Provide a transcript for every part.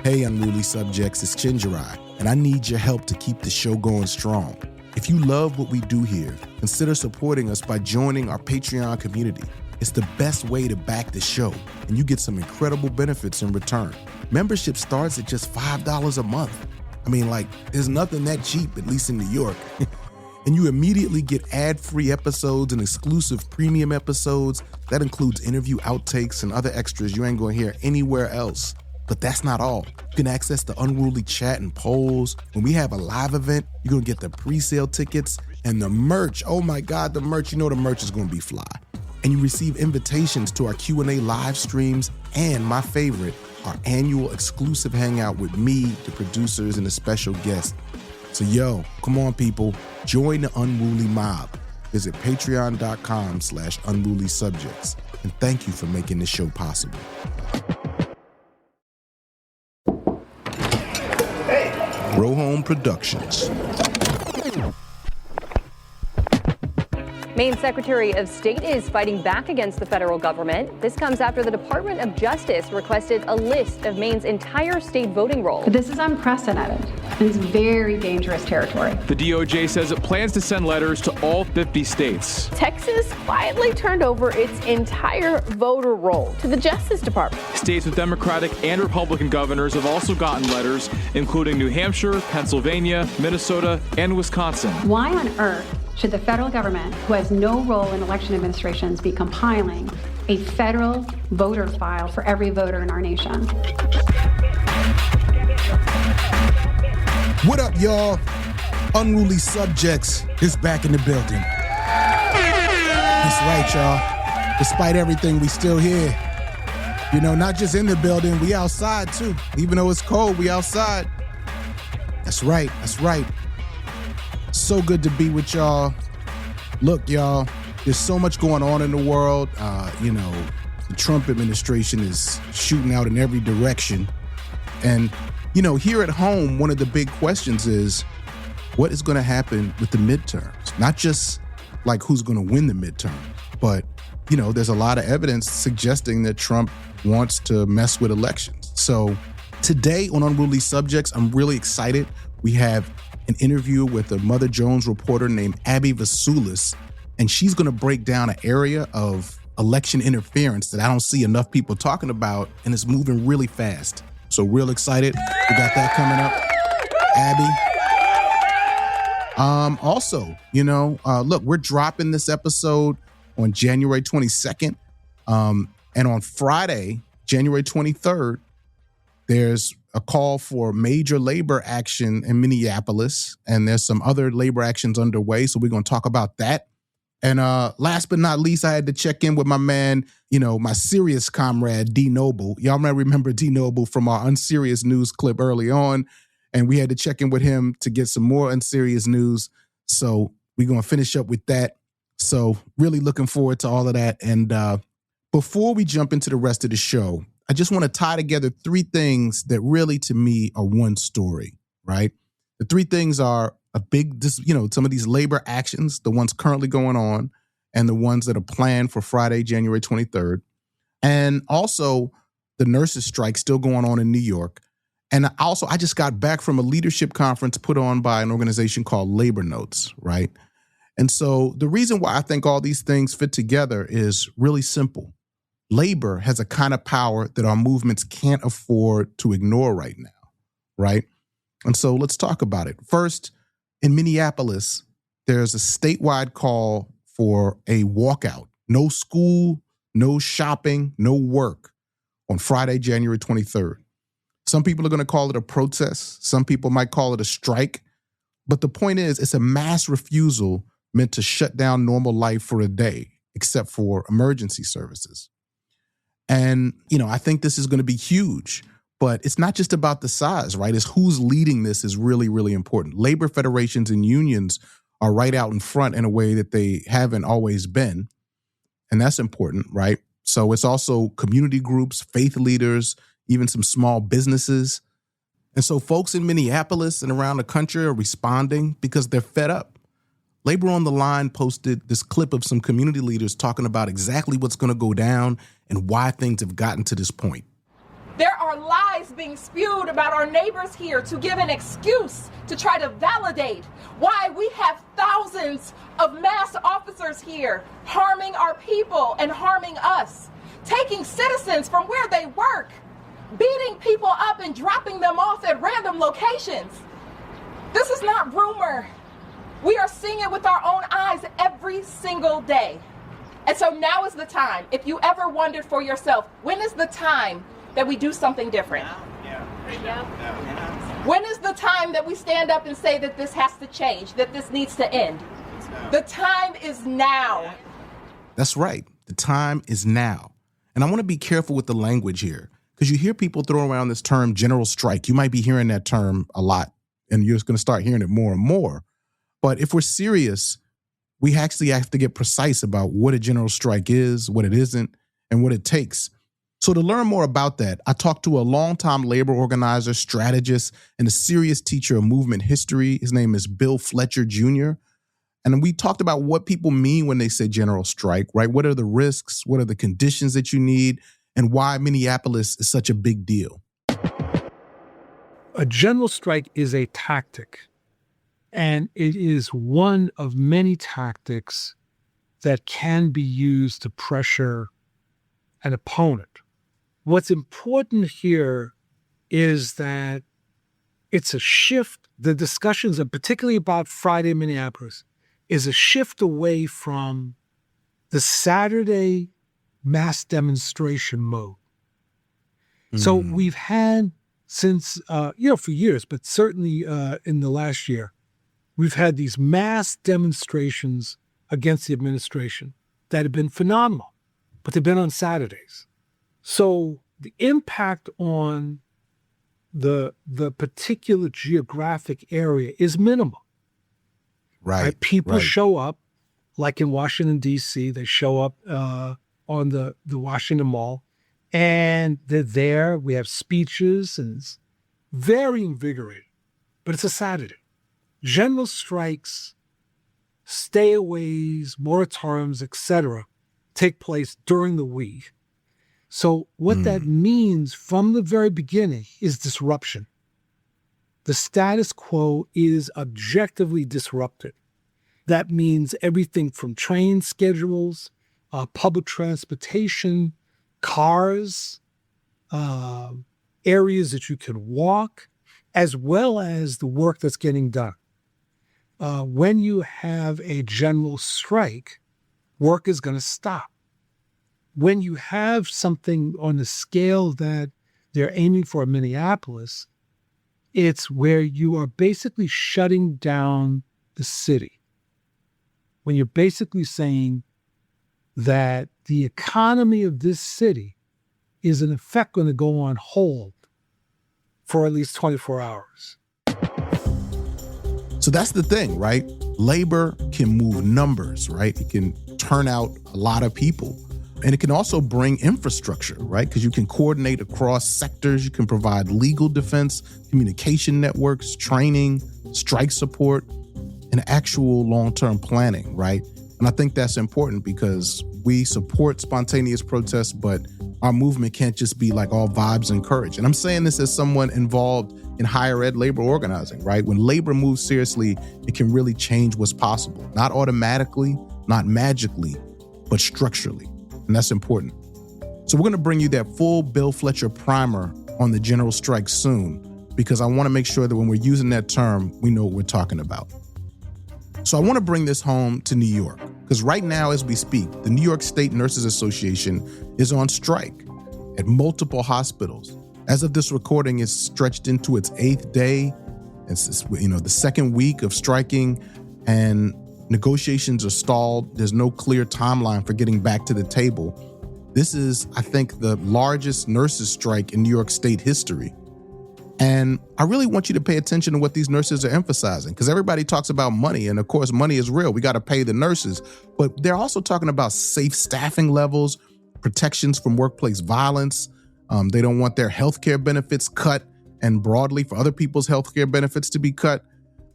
Hey, Unruly Subjects, it's Chinjirai, and I need your help to keep the show going strong. If you love what we do here, consider supporting us by joining our Patreon community. It's the best way to back the show, and you get some incredible benefits in return. Membership starts at just $5 a month. I mean, there's nothing that cheap, at least in New York. And you immediately get ad-free episodes and exclusive premium episodes. That includes interview outtakes and other extras you ain't gonna hear anywhere else. But that's not all. You can access the Unruly chat and polls. When we have a live event, you're gonna get the pre-sale tickets and the merch. Oh my God, the merch. You know the merch is gonna be fly. And you receive invitations to our Q&A live streams and, my favorite, our annual exclusive hangout with me, the producers, and a special guest. So yo, come on people, join the Unruly mob. Visit patreon.com/unrulysubjects. And thank you for making this show possible. Row Home Productions. Maine Secretary of State is fighting back against the federal government. This comes after the Department of Justice requested a list of Maine's entire state voting rolls. This is unprecedented. It's very dangerous territory. The DOJ says it plans to send letters to all 50 states. Texas quietly turned over its entire voter roll to the Justice Department. States with Democratic and Republican governors have also gotten letters, including New Hampshire, Pennsylvania, Minnesota, and Wisconsin. Why on earth should the federal government, who has no role in election administrations, be compiling a federal voter file for every voter in our nation? What up, y'all? Unruly Subjects is back in the building. That's right, y'all. Despite everything, we still here. You know, not just in the building, we outside too. Even though it's cold, we outside. That's right, that's right. So good to be with y'all. Look, y'all, there's so much going on in the world. The Trump administration is shooting out in every direction. And, here at home, one of the big questions is, what is going to happen with the midterms? Not just who's going to win the midterm, but, there's a lot of evidence suggesting that Trump wants to mess with elections. So today on Unruly Subjects, I'm really excited. We have an interview with a Mother Jones reporter named Abby Vesoulis, and she's going to break down an area of election interference that I don't see enough people talking about, and it's moving really fast. So real excited. We got that coming up. Abby. Also, look, we're dropping this episode on January 22nd. And on Friday, January 23rd, there's a call for major labor action in Minneapolis, and there's some other labor actions underway. So we're going to talk about that. And last but not least, I had to check in with my man, my serious comrade, D Noble. Y'all might remember D Noble from our Unserious News clip early on. And we had to check in with him to get some more unserious news. So we're going to finish up with that. So really looking forward to all of that. And before we jump into the rest of the show, I just want to tie together three things that really, to me, are one story, right? The three things are some of these labor actions, the ones currently going on, and the ones that are planned for Friday, January 23rd. And also the nurses strike still going on in New York. And also, I just got back from a leadership conference put on by an organization called Labor Notes, right? And so the reason why I think all these things fit together is really simple. Labor has a kind of power that our movements can't afford to ignore right now, right? And so let's talk about it. First, in Minneapolis, there's a statewide call for a walkout. No school, no shopping, no work on Friday, January 23rd. Some people are going to call it a protest. Some people might call it a strike. But the point is, it's a mass refusal meant to shut down normal life for a day, except for emergency services. And, I think this is going to be huge. But it's not just about the size, right? It's who's leading this is really, really important. Labor federations and unions are right out in front in a way that they haven't always been. And that's important, right? So it's also community groups, faith leaders, even some small businesses. And so folks in Minneapolis and around the country are responding because they're fed up. Labor on the Line posted this clip of some community leaders talking about exactly what's going to go down and why things have gotten to this point. There are lies being spewed about our neighbors here to give an excuse to try to validate why we have thousands of masked officers here harming our people and harming us, taking citizens from where they work, beating people up and dropping them off at random locations. This is not rumor. We are seeing it with our own eyes every single day. And so now is the time. If you ever wondered for yourself, when is the time that we do something different? When is the time that we stand up and say that this has to change, that this needs to end? The time is now. That's right. The time is now. And I want to be careful with the language here, because you hear people throw around this term general strike. You might be hearing that term a lot, and you're just going to start hearing it more and more. But if we're serious, we actually have to get precise about what a general strike is, what it isn't, and what it takes. So to learn more about that, I talked to a longtime labor organizer, strategist, and a serious teacher of movement history. His name is Bill Fletcher Jr. And we talked about what people mean when they say general strike, right? What are the risks? What are the conditions that you need? And why Minneapolis is such a big deal. A general strike is a tactic, and it is one of many tactics that can be used to pressure an opponent. What's important here is that it's a shift. The discussions, and particularly about Friday in Minneapolis, is a shift away from the Saturday mass demonstration mode. So we've had since, for years, but certainly in the last year, we've had these mass demonstrations against the administration that have been phenomenal, but they've been on Saturdays. So the impact on the particular geographic area is minimal. Right? People show up, like in Washington, D.C., they show up on the Washington Mall, and they're there. We have speeches, and it's very invigorating, but it's a Saturday. General strikes, stayaways, moratoriums, etc., take place during the week. So what that means from the very beginning is disruption. The status quo is objectively disrupted. That means everything from train schedules, public transportation, cars, areas that you can walk, as well as the work that's getting done. When you have a general strike, work is going to stop. When you have something on the scale that they're aiming for in Minneapolis, it's where you are basically shutting down the city. When you're basically saying that the economy of this city is in effect going to go on hold for at least 24 hours. So that's the thing, right? Labor can move numbers, right? It can turn out a lot of people. And it can also bring infrastructure, right? Because you can coordinate across sectors. You can provide legal defense, communication networks, training, strike support, and actual long-term planning, right? And I think that's important because we support spontaneous protests, but our movement can't just be like all vibes and courage. And I'm saying this as someone involved in higher ed labor organizing, right? When labor moves seriously, it can really change what's possible. Not automatically, not magically, but structurally. And that's important. So we're going to bring you that full Bill Fletcher primer on the general strike soon, because I want to make sure that when we're using that term, we know what we're talking about. So I want to bring this home to New York, because right now as we speak, the New York State Nurses Association is on strike at multiple hospitals. As of this recording, it's stretched into its 8th day. It's the second week of striking, and negotiations are stalled. There's no clear timeline for getting back to the table. This is, I think, the largest nurses strike in New York State history. And I really want you to pay attention to what these nurses are emphasizing, because everybody talks about money. And of course, money is real. We got to pay the nurses. But they're also talking about safe staffing levels, protections from workplace violence. They don't want their healthcare benefits cut, and broadly for other people's healthcare benefits to be cut.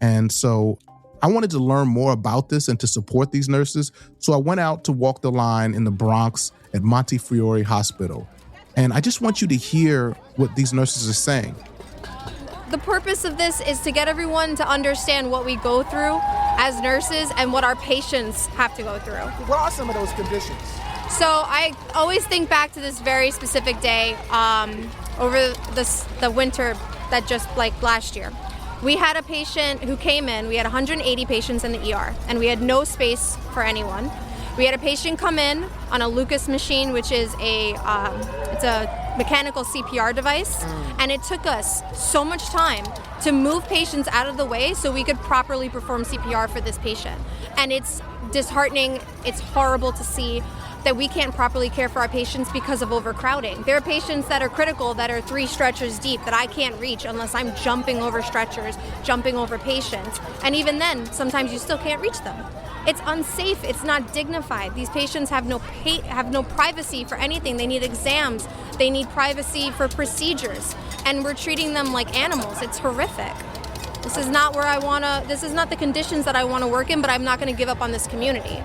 And so I wanted to learn more about this and to support these nurses. So I went out to walk the line in the Bronx at Montefiore Hospital. And I just want you to hear what these nurses are saying. The purpose of this is to get everyone to understand what we go through as nurses and what our patients have to go through. What are some of those conditions? So I always think back to this very specific day over the winter that just like last year. We had a patient who came in, we had 180 patients in the ER, and we had no space for anyone. We had a patient come in on a Lucas machine, which is it's a mechanical CPR device, and it took us so much time to move patients out of the way so we could properly perform CPR for this patient. And it's disheartening, it's horrible to see that we can't properly care for our patients because of overcrowding. There are patients that are critical that are 3 stretchers deep that I can't reach unless I'm jumping over stretchers, jumping over patients. And even then, sometimes you still can't reach them. It's unsafe, it's not dignified. These patients have no privacy for anything. They need exams, they need privacy for procedures, and we're treating them like animals. It's horrific. This is not this is not the conditions that I wanna work in, but I'm not gonna give up on this community.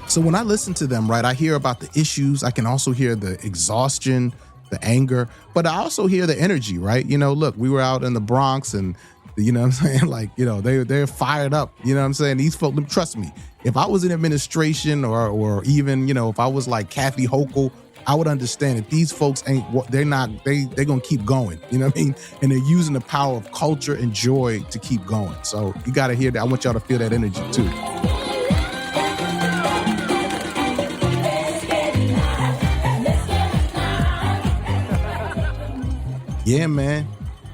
So when I listen to them, right, I hear about the issues. I can also hear the exhaustion, the anger, but I also hear the energy, right? You know, look, we were out in the Bronx and, you know what I'm saying? Like, you know, they're fired up. You know what I'm saying? These folks, trust me, if I was in administration or even, you know, if I was like Kathy Hochul, I would understand that these folks they're going to keep going. You know what I mean? And they're using the power of culture and joy to keep going. So you got to hear that. I want y'all to feel that energy too. Yeah, man.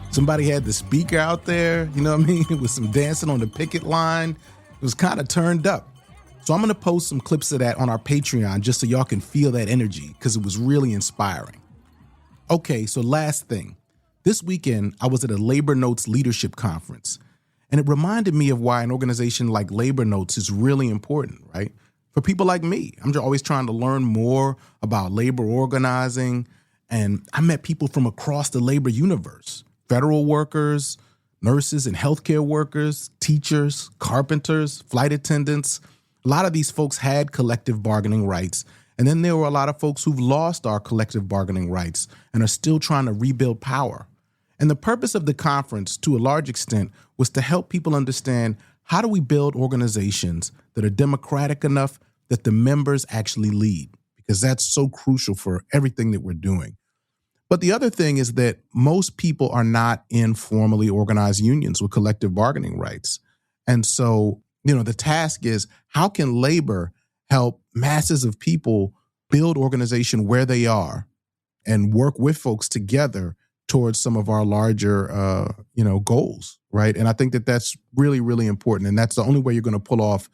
Somebody had the speaker out there, you know what I mean, with some dancing on the picket line. It was kind of turned up. So I'm going to post some clips of that on our Patreon just so y'all can feel that energy because it was really inspiring. Okay, so last thing. This weekend, I was at a Labor Notes Leadership Conference, and it reminded me of why an organization like Labor Notes is really important, right? For people like me, I'm just always trying to learn more about labor organizing, and I met people from across the labor universe. Federal workers, nurses and healthcare workers, teachers, carpenters, flight attendants. A lot of these folks had collective bargaining rights. And then there were a lot of folks who've lost our collective bargaining rights and are still trying to rebuild power. And the purpose of the conference, to a large extent, was to help people understand how do we build organizations that are democratic enough that the members actually lead, because that's so crucial for everything that we're doing. But the other thing is that most people are not in formally organized unions with collective bargaining rights. And so, you know, the task is how can labor help masses of people build organization where they are and work with folks together towards some of our larger, goals, right? And I think that that's really, really important. And that's the only way you're going to pull off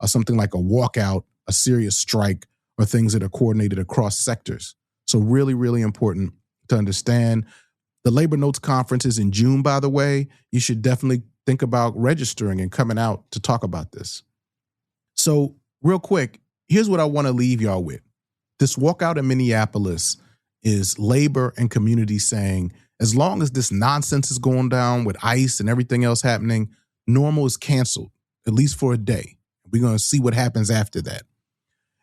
something like a walkout, a serious strike, or things that are coordinated across sectors. So really, really important to understand. The Labor Notes Conference is in June, by the way. You should definitely think about registering and coming out to talk about this. So real quick, here's what I want to leave y'all with. This walkout in Minneapolis is labor and community saying, as long as this nonsense is going down with ICE and everything else happening, normal is canceled, at least for a day. We're going to see what happens after that.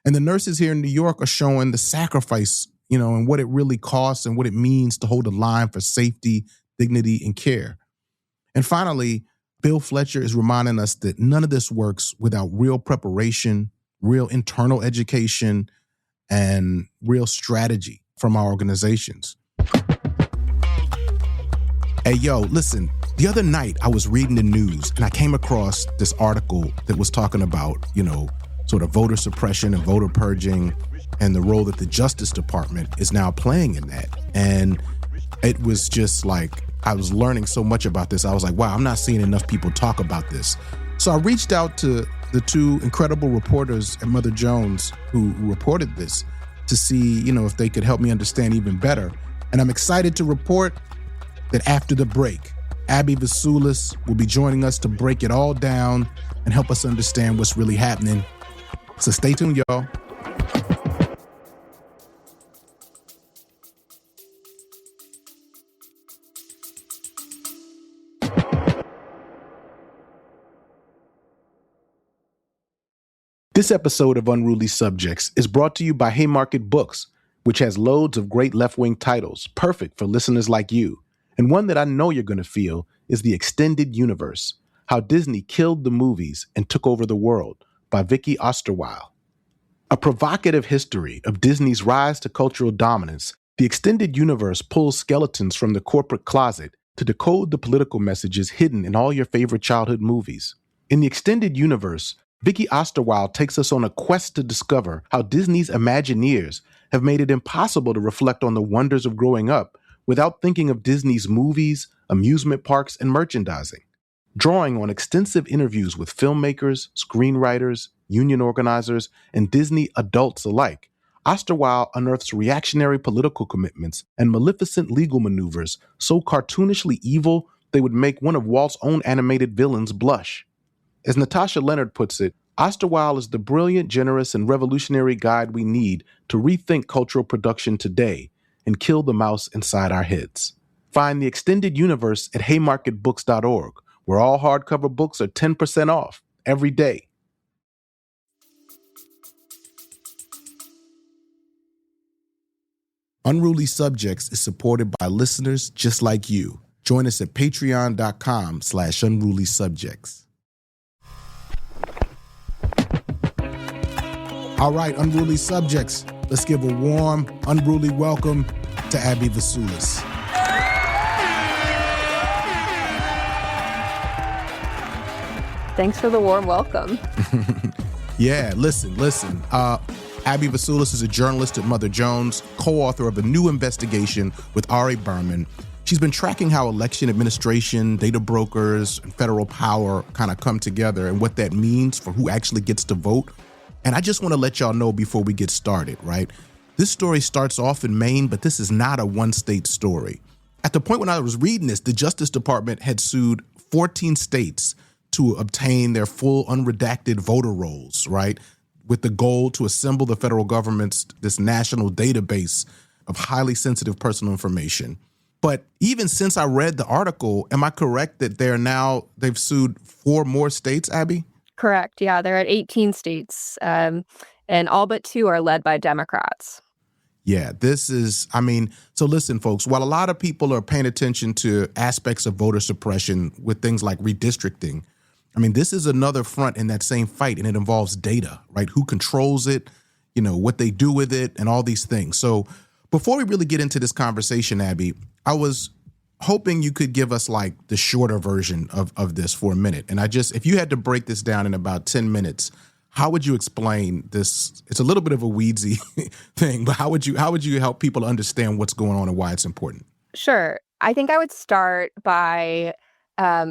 And the nurses here in New York are showing the sacrifice, and what it really costs and what it means to hold a line for safety, dignity, and care. And finally, Bill Fletcher is reminding us that none of this works without real preparation, real internal education, and real strategy from our organizations. Hey, yo, listen, the other night I was reading the news and I came across this article that was talking about, sort of voter suppression and voter purging and the role that the Justice Department is now playing in that. And it was just like, I was learning so much about this. I was like, wow, I'm not seeing enough people talk about this. So I reached out to the two incredible reporters at Mother Jones who reported this to see, if they could help me understand even better. And I'm excited to report that after the break, Abby Vesoulis will be joining us to break it all down and help us understand what's really happening. So stay tuned, y'all. This episode of Unruly Subjects is brought to you by Haymarket Books, which has loads of great left-wing titles, perfect for listeners like you. And one that I know you're going to feel is The Extended Universe, How Disney Killed the Movies and Took Over the World by Vicky Osterweil. A provocative history of Disney's rise to cultural dominance, The Extended Universe pulls skeletons from the corporate closet to decode the political messages hidden in all your favorite childhood movies. In The Extended Universe, Vicky Osterweil takes us on a quest to discover how Disney's Imagineers have made it impossible to reflect on the wonders of growing up without thinking of Disney's movies, amusement parks, and merchandising. Drawing on extensive interviews with filmmakers, screenwriters, union organizers, and Disney adults alike, Osterweil unearths reactionary political commitments and maleficent legal maneuvers so cartoonishly evil they would make one of Walt's own animated villains blush. As Natasha Leonard puts it, Osterweil is the brilliant, generous, and revolutionary guide we need to rethink cultural production today and kill the mouse inside our heads. Find The Extended Universe at haymarketbooks.org, where all hardcover books are 10% off every day. Unruly Subjects is supported by listeners just like you. Join us at patreon.com/unrulysubjects. All right, Unruly Subjects, let's give a warm, unruly welcome to Abby Vesoulis. Thanks for the warm welcome. Yeah, listen. Abby Vesoulis is a journalist at Mother Jones, co-author of a new investigation with Ari Berman. She's been tracking how election administration, data brokers, and federal power kind of come together and what that means for who actually gets to vote. And I just want to let y'all know before we get started, right? This story starts off in Maine, but this is not a one-state story. At the point when I was reading this, the Justice Department had sued 14 states to obtain their full unredacted voter rolls, right? With the goal to assemble the federal government's this national database of highly sensitive personal information. But even since I read the article, am I correct that they've sued 4 more states, Abby? Correct. Yeah, they're at 18 states, and all but 2 are led by Democrats. Yeah, so listen, folks, while a lot of people are paying attention to aspects of voter suppression with things like redistricting, this is another front in that same fight, and it involves data, right? Who controls it, what they do with it, and all these things. So before we really get into this conversation, Abby, I was hoping you could give us like the shorter version of this for a minute. And if you had to break this down in about 10 minutes, how would you explain this? It's a little bit of a weedsy thing, but how would you help people understand what's going on and why it's important? Sure. I think I would start by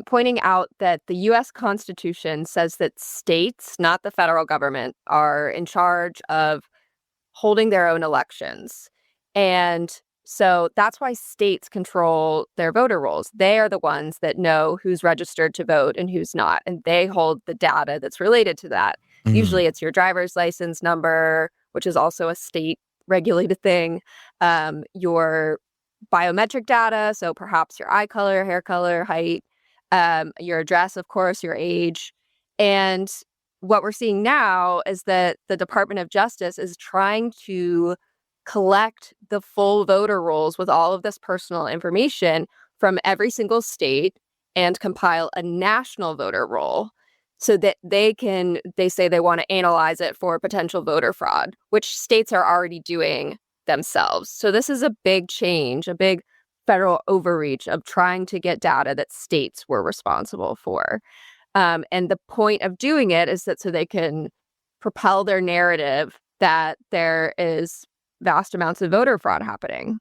pointing out that the U.S. Constitution says that states, not the federal government, are in charge of holding their own elections. And so that's why states control their voter rolls. They are the ones that know who's registered to vote and who's not, and they hold the data that's related to that. Mm-hmm. Usually it's your driver's license number, which is also a state-regulated thing, your biometric data, so perhaps your eye color, hair color, height, your address, of course, your age. And what we're seeing now is that the Department of Justice is trying to collect the full voter rolls with all of this personal information from every single state and compile a national voter roll so that they say they want to analyze it for potential voter fraud, which states are already doing themselves. So this is a big change, a big federal overreach of trying to get data that states were responsible for. And the point of doing it is that so they can propel their narrative that there is vast amounts of voter fraud happening.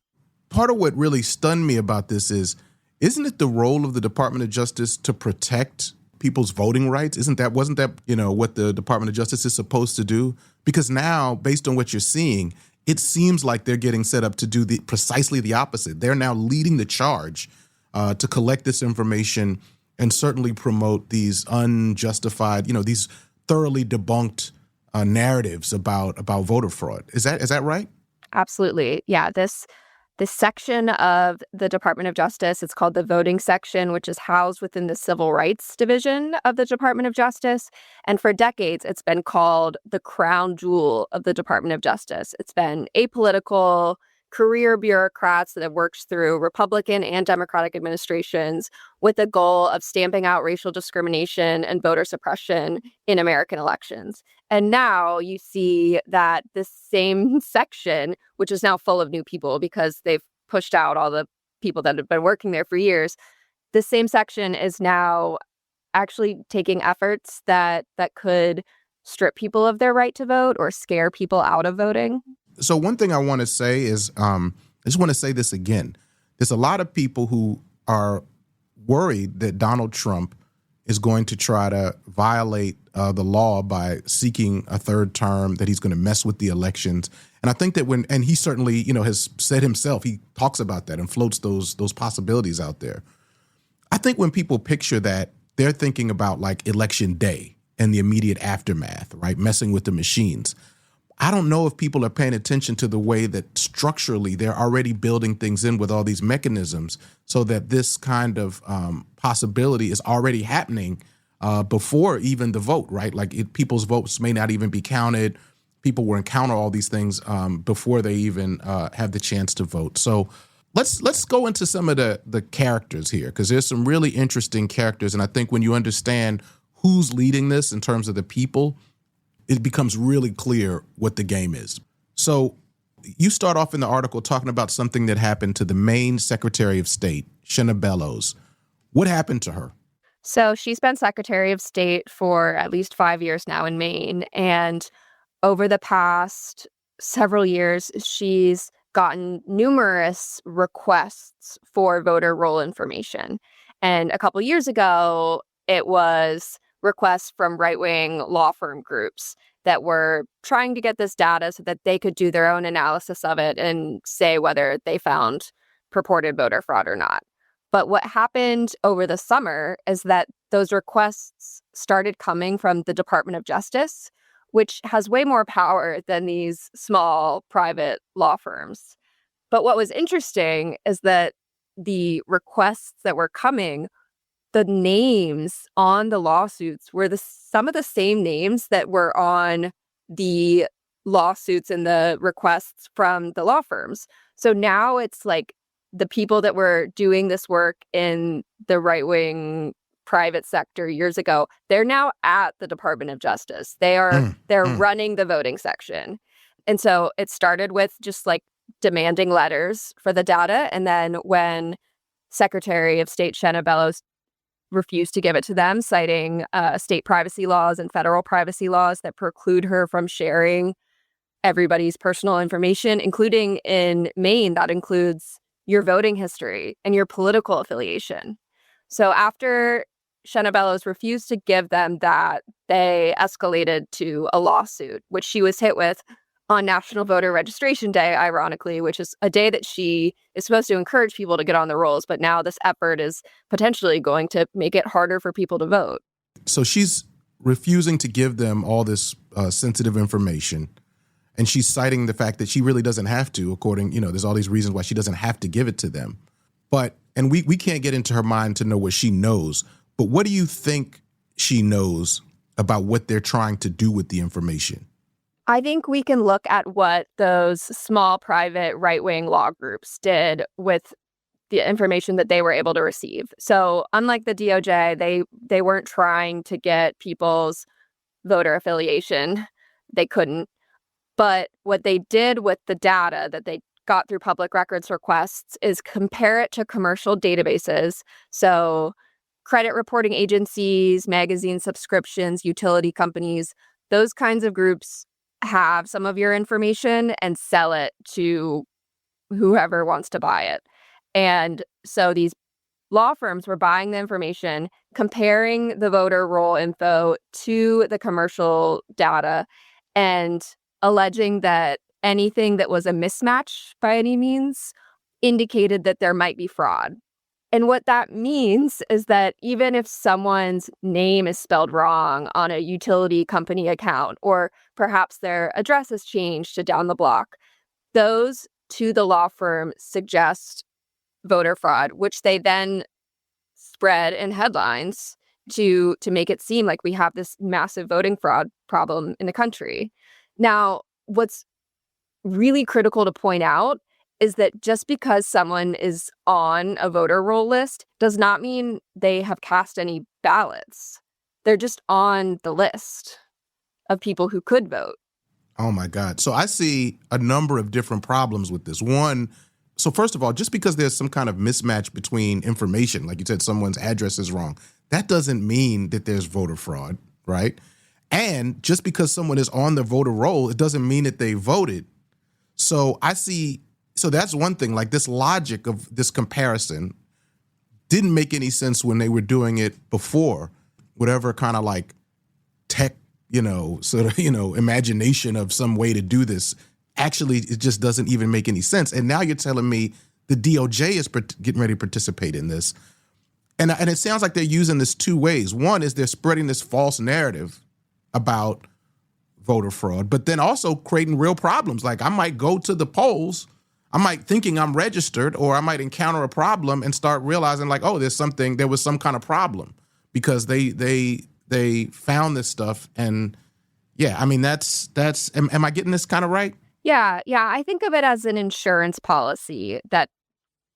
Part of what really stunned me about this isn't it the role of the Department of Justice to protect people's voting rights? Wasn't that, what the Department of Justice is supposed to do? Because now, based on what you're seeing, it seems like they're getting set up to do precisely the opposite. They're now leading the charge to collect this information and certainly promote these unjustified, these thoroughly debunked narratives about voter fraud. Is that right? Absolutely. Yeah, this this section of the Department of Justice. It's called the voting section, which is housed within the Civil Rights Division of the Department of Justice. And for decades, it's been called the crown jewel of the Department of Justice. It's been apolitical, career bureaucrats that have worked through Republican and Democratic administrations with the goal of stamping out racial discrimination and voter suppression in American elections. And now you see that this same section, which is now full of new people because they've pushed out all the people that have been working there for years, this same section is now actually taking efforts that could strip people of their right to vote or scare people out of voting. So one thing I want to say is, I just want to say this again. There's a lot of people who are worried that Donald Trump is going to try to violate the law by seeking a third term, that he's going to mess with the elections. And I think that and he certainly, has said himself, he talks about that and floats those possibilities out there. I think when people picture that, they're thinking about like election day and the immediate aftermath, right? Messing with the machines. I don't know if people are paying attention to the way that structurally they're already building things in with all these mechanisms so that this kind of possibility is already happening before even the vote, right? Like people's votes may not even be counted. People will encounter all these things before they even have the chance to vote. So let's go into some of the characters here, because there's some really interesting characters. And I think when you understand who's leading this in terms of the people, it becomes really clear what the game is. So you start off in the article talking about something that happened to the Maine Secretary of State, Shenna Bellows. What happened to her? So she's been Secretary of State for at least 5 years now in Maine. And over the past several years, she's gotten numerous requests for voter roll information. And a couple years ago, it was requests from right-wing law firm groups that were trying to get this data so that they could do their own analysis of it and say whether they found purported voter fraud or not. But what happened over the summer is that those requests started coming from the Department of Justice, which has way more power than these small private law firms. But what was interesting is that the requests that were coming, the names on the lawsuits were some of the same names that were on the lawsuits and the requests from the law firms. So now it's like the people that were doing this work in the right-wing private sector years ago, they're now at the Department of Justice. They're running the voting section. And so it started with just like demanding letters for the data. And then when Secretary of State Shenna Bellows refused to give it to them, citing state privacy laws and federal privacy laws that preclude her from sharing everybody's personal information, including in Maine, that includes your voting history and your political affiliation. So after Shenna Bellows refused to give them that, they escalated to a lawsuit, which she was hit with on National Voter Registration Day, ironically, which is a day that she is supposed to encourage people to get on the rolls. But now this effort is potentially going to make it harder for people to vote. So she's refusing to give them all this sensitive information. And she's citing the fact that she really doesn't have to, there's all these reasons why she doesn't have to give it to them. And we can't get into her mind to know what she knows. But what do you think she knows about what they're trying to do with the information? I think we can look at what those small private right-wing law groups did with the information that they were able to receive. So unlike the DOJ, they weren't trying to get people's voter affiliation. They couldn't. But what they did with the data that they got through public records requests is compare it to commercial databases. So credit reporting agencies, magazine subscriptions, utility companies, those kinds of groups have some of your information and sell it to whoever wants to buy it. And so these law firms were buying the information, comparing the voter roll info to the commercial data, and alleging that anything that was a mismatch by any means indicated that there might be fraud. And what that means is that even if someone's name is spelled wrong on a utility company account, or perhaps their address has changed to down the block, those to the law firm suggest voter fraud, which they then spread in headlines to make it seem like we have this massive voting fraud problem in the country. Now, what's really critical to point out is that just because someone is on a voter roll list does not mean they have cast any ballots. They're just on the list of people who could vote. Oh, my God. So I see a number of different problems with this. One, so first of all, just because there's some kind of mismatch between information, like you said, someone's address is wrong, that doesn't mean that there's voter fraud, right? And just because someone is on the voter roll, it doesn't mean that they voted. So that's one thing, like this logic of this comparison didn't make any sense when they were doing it before, whatever kind of like tech, imagination of some way to do this. Actually, it just doesn't even make any sense. And now you're telling me the DOJ is getting ready to participate in this. And it sounds like they're using this two ways. One is they're spreading this false narrative about voter fraud, but then also creating real problems. Like I might go to the polls, I might thinking I'm registered, or I might encounter a problem and start realizing like, oh, there was some kind of problem because they found this stuff. And yeah, I mean, am I getting this kind of right? Yeah. I think of it as an insurance policy that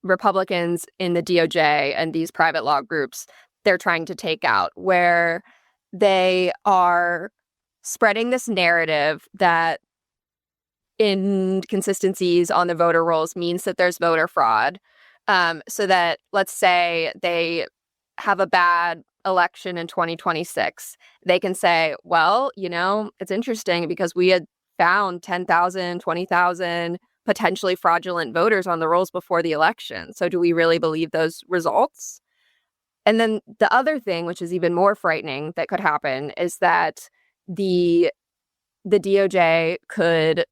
Republicans in the DOJ and these private law groups, they're trying to take out, where they are spreading this narrative that inconsistencies on the voter rolls means that there's voter fraud. So that, let's say they have a bad election in 2026, they can say, well, it's interesting because we had found 10,000, 20,000 potentially fraudulent voters on the rolls before the election. So do we really believe those results? And then the other thing, which is even more frightening that could happen, is that the DOJ could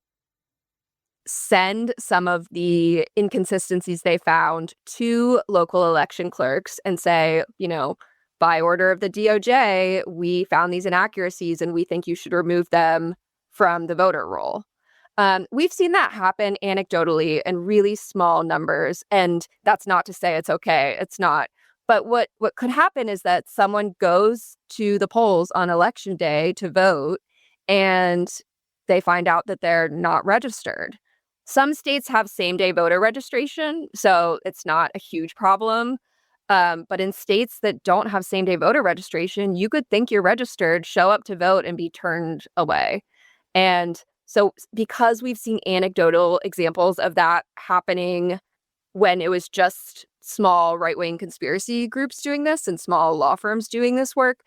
send some of the inconsistencies they found to local election clerks and say, by order of the DOJ, we found these inaccuracies and we think you should remove them from the voter roll. We've seen that happen anecdotally in really small numbers, and that's not to say it's okay. It's not. But what could happen is that someone goes to the polls on election day to vote, and they find out that they're not registered. Some states have same-day voter registration, so it's not a huge problem. But in states that don't have same-day voter registration, you could think you're registered, show up to vote, and be turned away. And so because we've seen anecdotal examples of that happening when it was just small right-wing conspiracy groups doing this and small law firms doing this work,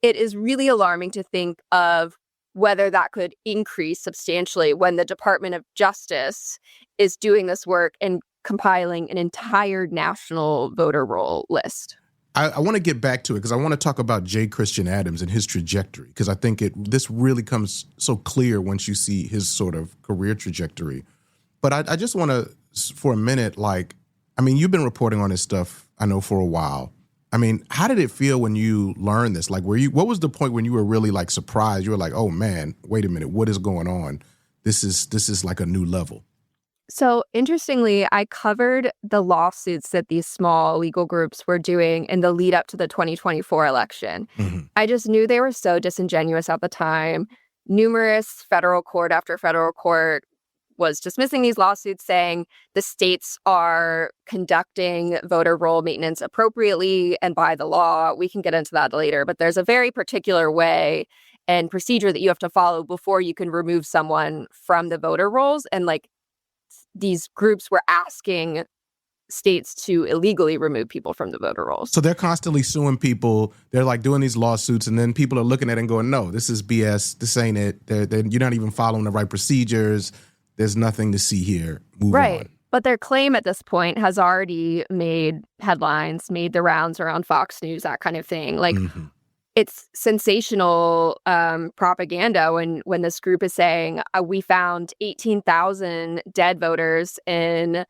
it is really alarming to think of whether that could increase substantially when the Department of Justice is doing this work and compiling an entire national voter roll list. I want to get back to it because I want to talk about J. Christian Adams and his trajectory, because I think this really comes so clear once you see his sort of career trajectory. But I just want to, for a minute, you've been reporting on this stuff, I know, for a while. I mean, how did it feel when you learned this? Like, what was the point when you were really like surprised? You were like, oh man, wait a minute, what is going on? This is like a new level. So interestingly, I covered the lawsuits that these small legal groups were doing in the lead up to the 2024 election. Mm-hmm. I just knew they were so disingenuous at the time. Numerous federal court after federal court was dismissing these lawsuits, saying the states are conducting voter roll maintenance appropriately and by the law. We can get into that later, but there's a very particular way and procedure that you have to follow before you can remove someone from the voter rolls. And these groups were asking states to illegally remove people from the voter rolls. So they're constantly suing people. They're like doing these lawsuits, and then people are looking at it and going, no, this is BS. This ain't it. You're not even following the right procedures. There's nothing to see here. Move on. But their claim at this point has already made headlines, made the rounds around Fox News, that kind of thing. It's sensational propaganda when this group is saying, we found 18,000 dead voters in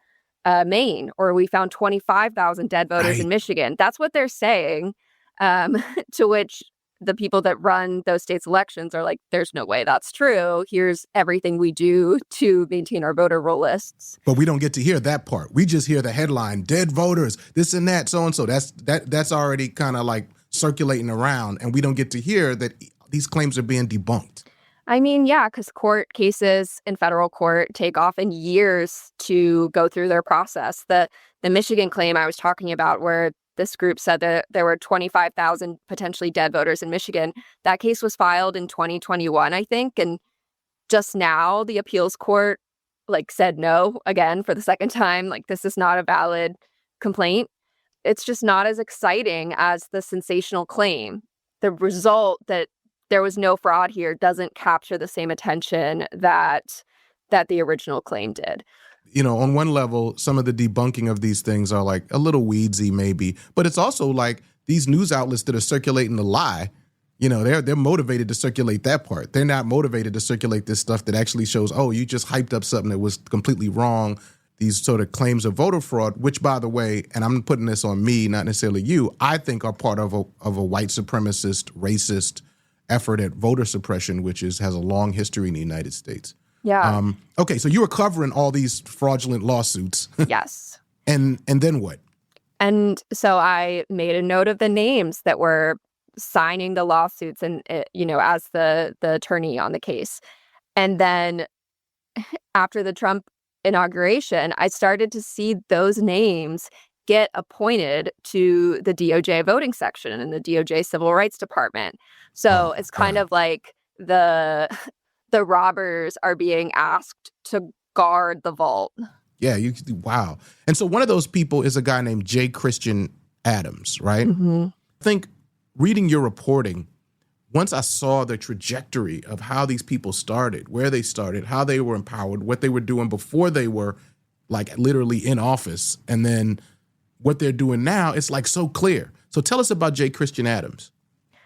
Maine, or we found 25,000 dead voters in Michigan. That's what they're saying, to which the people that run those states' elections are like, there's no way that's true. Here's everything we do to maintain our voter roll lists. But we don't get to hear that part. We just hear the headline, dead voters, this and that, so and so. That's already kind of like circulating around, and we don't get to hear that these claims are being debunked. I mean, yeah, because court cases in federal court take often years to go through their process. The Michigan claim I was talking about, where this group said that there were 25,000 potentially dead voters in Michigan. That case was filed in 2021, I think. And just now, the appeals court said no again for the second time. This is not a valid complaint. It's just not as exciting as the sensational claim. The result that there was no fraud here doesn't capture the same attention that the original claim did. You know, on one level, some of the debunking of these things are like a little weedsy maybe, but it's also like these news outlets that are circulating the lie, you know, they're motivated to circulate that part. They're not motivated to circulate this stuff that actually shows, oh, you just hyped up something that was completely wrong. These sort of claims of voter fraud, which, by the way, and I'm putting this on me, not necessarily you, I think are part of a white supremacist, racist effort at voter suppression, which has a long history in the United States. Yeah. Okay, so you were covering all these fraudulent lawsuits. Yes. And then what? And so I made a note of the names that were signing the lawsuits and, as the attorney on the case. And then after the Trump inauguration, I started to see those names get appointed to the DOJ voting section and the DOJ Civil Rights Department. So it's kind of like the robbers are being asked to guard the vault. Yeah, wow. And so one of those people is a guy named J. Christian Adams, right? Mm-hmm. I think reading your reporting, once I saw the trajectory of how these people started, where they started, how they were empowered, what they were doing before they were literally in office, and then what they're doing now, it's so clear. So tell us about J. Christian Adams.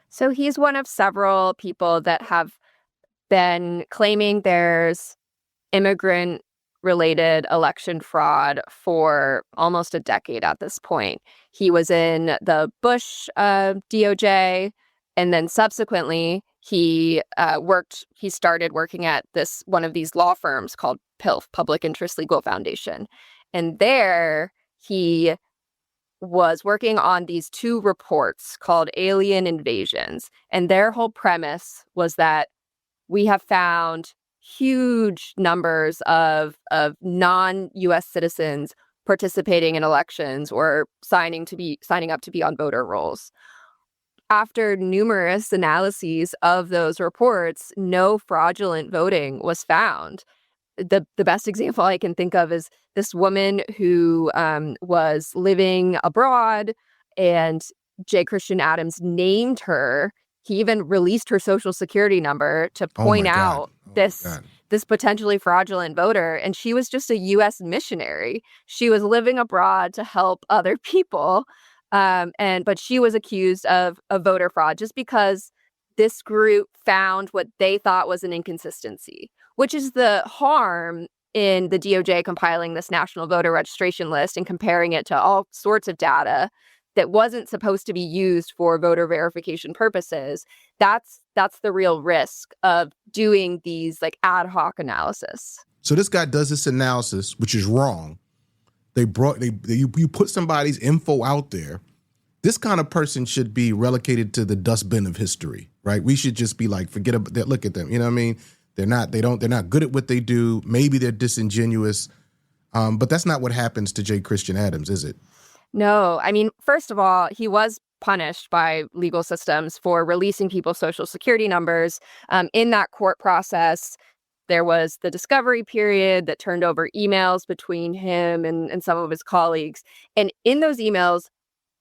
So he's one of several people that have been claiming there's immigrant-related election fraud for almost a decade at this point. He was in the Bush DOJ, and then subsequently he started working at one of these law firms called PILF, Public Interest Legal Foundation. And there he was working on these two reports called Alien Invasions. And their whole premise was that we have found huge numbers of non-U.S. citizens participating in elections or signing up to be on voter rolls. After numerous analyses of those reports, no fraudulent voting was found. The best example I can think of is this woman who was living abroad, and J. Christian Adams named her. He even released her social security number to point out this potentially fraudulent voter. And she was just a U.S. missionary. She was living abroad to help other people. But she was accused of voter fraud just because this group found what they thought was an inconsistency, which is the harm in the DOJ compiling this national voter registration list and comparing it to all sorts of data that wasn't supposed to be used for voter verification purposes. That's the real risk of doing these ad hoc analysis. So this guy does this analysis, which is wrong. You put somebody's info out there. This kind of person should be relegated to the dustbin of history, right? We should just be forget about that. Look at them. You know what I mean? They're not good at what they do. Maybe they're disingenuous. But that's not what happens to J. Christian Adams, is it? No. I mean, first of all, he was punished by legal systems for releasing people's social security numbers. In that court process, there was the discovery period that turned over emails between him and some of his colleagues. And in those emails,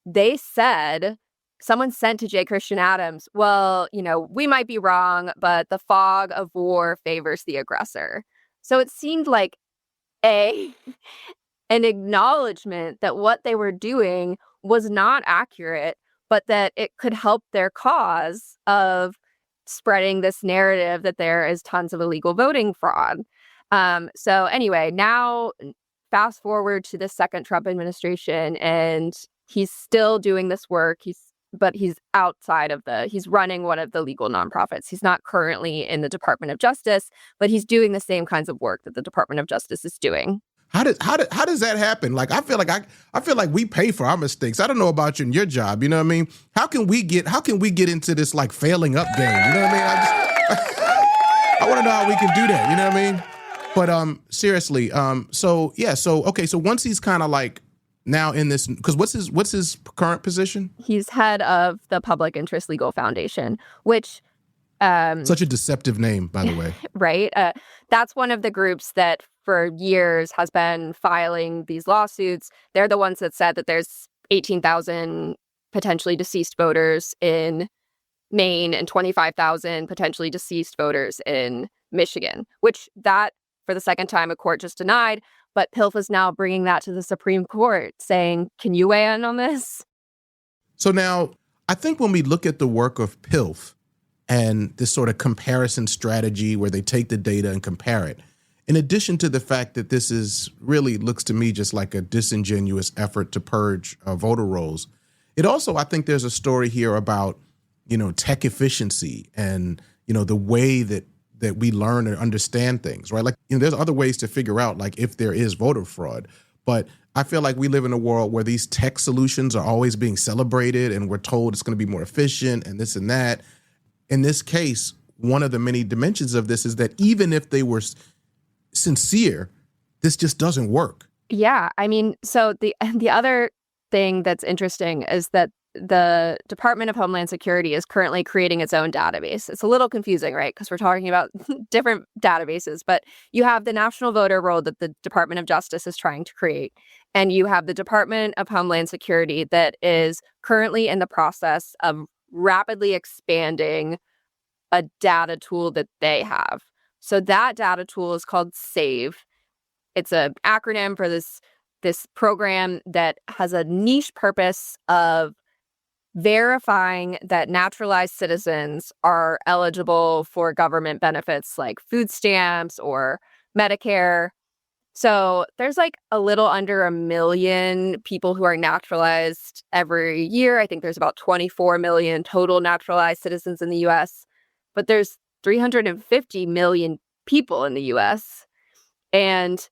they said, someone sent to J. Christian Adams, well, we might be wrong, but the fog of war favors the aggressor. So it seemed like an acknowledgement that what they were doing was not accurate, but that it could help their cause of spreading this narrative that there is tons of illegal voting fraud. So anyway, now fast forward to the second Trump administration, and he's still doing this work. He's but he's he's running one of the legal nonprofits. He's not currently in the Department of Justice, but he's doing the same kinds of work that the Department of Justice is doing. How does that happen? Like, I feel like we pay for our mistakes. I don't know about you and your job. You know what I mean? How can we get into this like failing up game? You know what I mean? I want to know how we can do that. You know what I mean? But seriously, so once he's kind of like now in this, because what's his current position? He's head of the Public Interest Legal Foundation, which such a deceptive name, by the way. Right. That's one of the groups that for years has been filing these lawsuits. They're the ones that said that there's 18,000 potentially deceased voters in Maine and 25,000 potentially deceased voters in Michigan, which that for the second time a court just denied. But PILF is now bringing that to the Supreme Court saying, can you weigh in on this? So now I think when we look at the work of PILF and this sort of comparison strategy where they take the data and compare it, in addition to the fact that this is really looks to me just like a disingenuous effort to purge voter rolls, it also, I think there's a story here about, tech efficiency and, the way that we learn and understand things, right? Like, there's other ways to figure out like if there is voter fraud, but I feel like we live in a world where these tech solutions are always being celebrated and we're told it's going to be more efficient and this and that. In this case, one of the many dimensions of this is that even if they were sincere, this just doesn't work. Yeah. I mean, so the other thing that's interesting is that the Department of Homeland Security is currently creating its own database. It's a little confusing, right? Because we're talking about different databases, but you have the national voter roll that the Department of Justice is trying to create. And you have the Department of Homeland Security that is currently in the process of rapidly expanding a data tool that they have. So that data tool is called SAVE. It's an acronym for this program that has a niche purpose of verifying that naturalized citizens are eligible for government benefits like food stamps or Medicare. So there's like a little under 1 million people who are naturalized every year. I think there's about 24 million total naturalized citizens in the U.S., but there's 350 million people in the U.S. And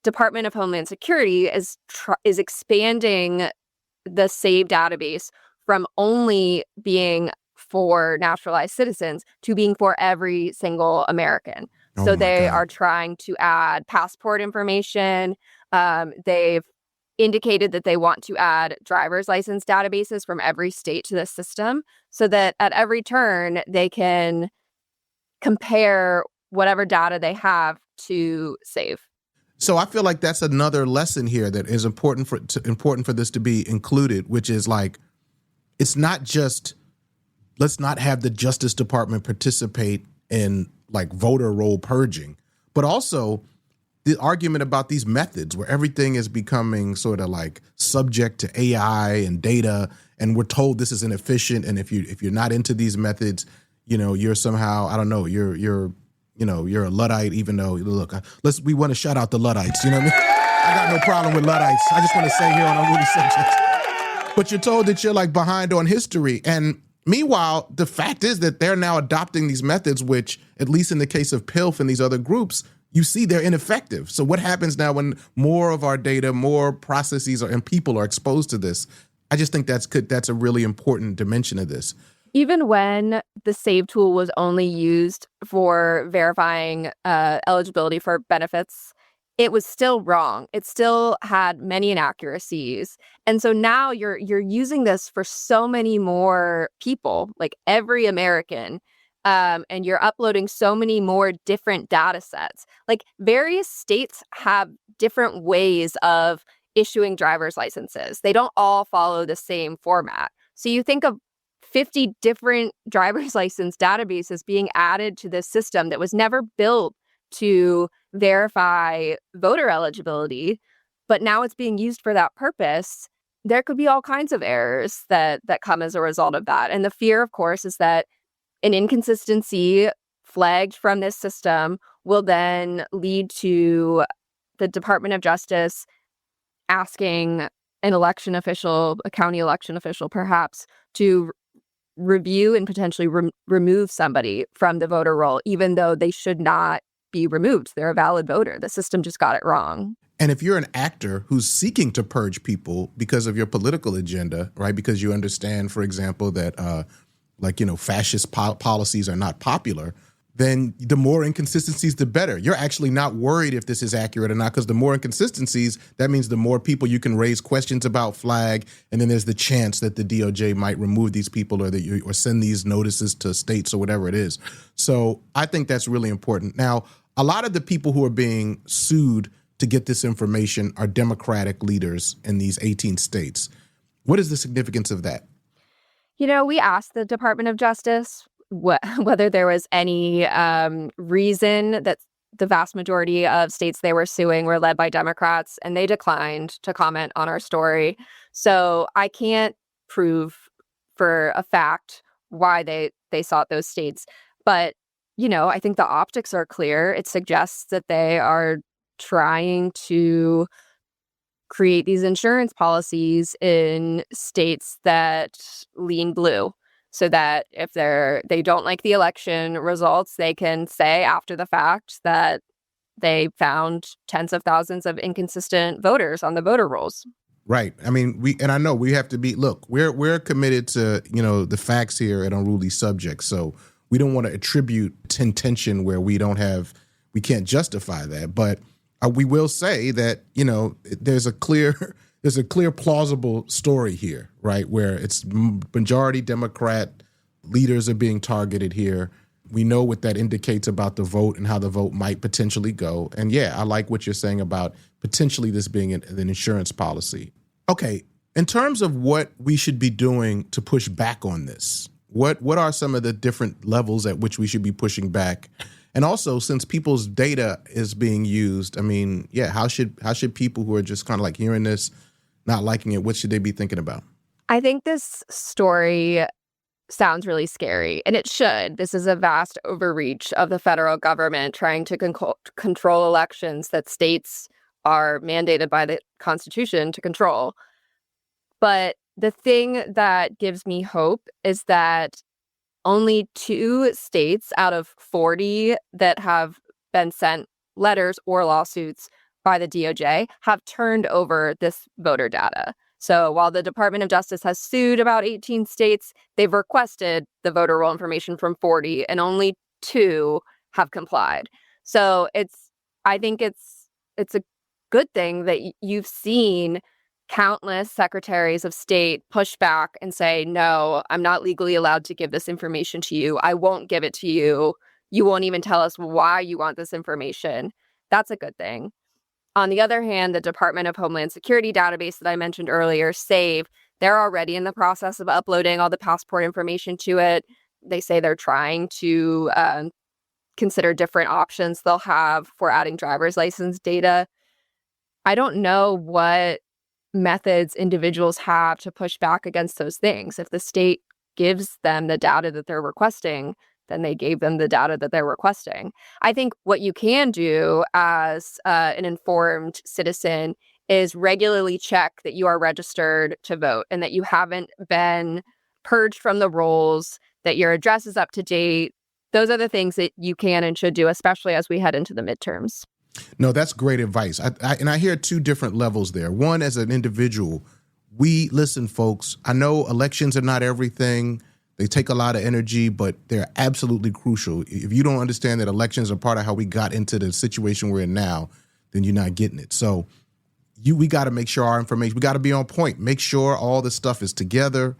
Department of Homeland Security is expanding the SAVE database from only being for naturalized citizens to being for every single American. So they are trying to add passport information. They've indicated that they want to add driver's license databases from every state to the system so that at every turn they can compare whatever data they have to SAVE. So I feel like that's another lesson here that is important for this to be included, which is like, it's not just, let's not have the Justice Department participate in like voter roll purging, but also the argument about these methods where everything is becoming sort of like subject to AI and data. And we're told this is inefficient. And if you're not into these methods, you're somehow, I don't know, you're a Luddite, even though, look, we want to shout out the Luddites. You know what I mean? I got no problem with Luddites. I just want to say here on Unruly Subjects. But you're told that you're like behind on history. And meanwhile, the fact is that they're now adopting these methods, which, at least in the case of PILF and these other groups, you see they're ineffective. So what happens now when more of our data, more processes and people are exposed to this? I just think that's a really important dimension of this. Even when the SAVE tool was only used for verifying eligibility for benefits, it was still wrong. It still had many inaccuracies. And so now you're using this for so many more people, like every American, and you're uploading so many more different data sets. Like various states have different ways of issuing driver's licenses. They don't all follow the same format. So you think of 50 different driver's license databases being added to this system that was never built to verify voter eligibility, but now it's being used for that purpose. There could be all kinds of errors that come as a result of that. And the fear, of course, is that an inconsistency flagged from this system will then lead to the Department of Justice asking an election official, a county election official perhaps, to review and potentially remove somebody from the voter roll, even though they should not be removed. They're a valid voter. The system just got it wrong. And if you're an actor who's seeking to purge people because of your political agenda, right, because you understand, for example, that fascist policies are not popular, then the more inconsistencies, the better. You're actually not worried if this is accurate or not, because the more inconsistencies, that means the more people you can raise questions about flag, and then there's the chance that the DOJ might remove these people or send these notices to states or whatever it is. So I think that's really important. Now, a lot of the people who are being sued to get this information are Democratic leaders in these 18 states. What is the significance of that? We asked the Department of Justice whether there was any reason that the vast majority of states they were suing were led by Democrats, and they declined to comment on our story. So I can't prove for a fact why they sought those states. But, I think the optics are clear. It suggests that they are trying to create these insurance policies in states that lean blue, so that if they don't like the election results, they can say after the fact that they found tens of thousands of inconsistent voters on the voter rolls. Right. I mean, I know we have to be, look, we're committed to, the facts here at Unruly Subjects. So we don't want to attribute intention where we can't justify that. But we will say that, there's a clear plausible story here, right, where it's majority Democrat leaders are being targeted here. We know what that indicates about the vote and how the vote might potentially go. And yeah, I like what you're saying about potentially this being an insurance policy. Okay, in terms of what we should be doing to push back on this, what are some of the different levels at which we should be pushing back? And also, since people's data is being used, I mean, yeah, how should people who are just kind of like hearing this, not liking it, what should they be thinking about? I think this story sounds really scary, and it should. This is a vast overreach of the federal government trying to control elections that states are mandated by the Constitution to control. But the thing that gives me hope is that only 2 states out of 40 that have been sent letters or lawsuits by the DOJ have turned over this voter data. So while the Department of Justice has sued about 18 states, they've requested the voter roll information from 40, and only 2 have complied. So I think it's a good thing that you've seen countless secretaries of state push back and say, no, I'm not legally allowed to give this information to you. I won't give it to you. You won't even tell us why you want this information. That's a good thing. On the other hand, the Department of Homeland Security database that I mentioned earlier, SAVE, they're already in the process of uploading all the passport information to it. They say they're trying to consider different options they'll have for adding driver's license data. I don't know what methods individuals have to push back against those things. If the state gives them the data that they're requesting, then they gave them the data that they're requesting. I think what you can do as an informed citizen is regularly check that you are registered to vote and that you haven't been purged from the rolls, that your address is up to date. Those are the things that you can and should do, especially as we head into the midterms. No, that's great advice. I hear 2 different levels there. One, as an individual, listen, folks, I know elections are not everything. They take a lot of energy, but they're absolutely crucial. If you don't understand that elections are part of how we got into the situation we're in now, then you're not getting it. So we got to make sure our information, we got to be on point, make sure all the stuff is together.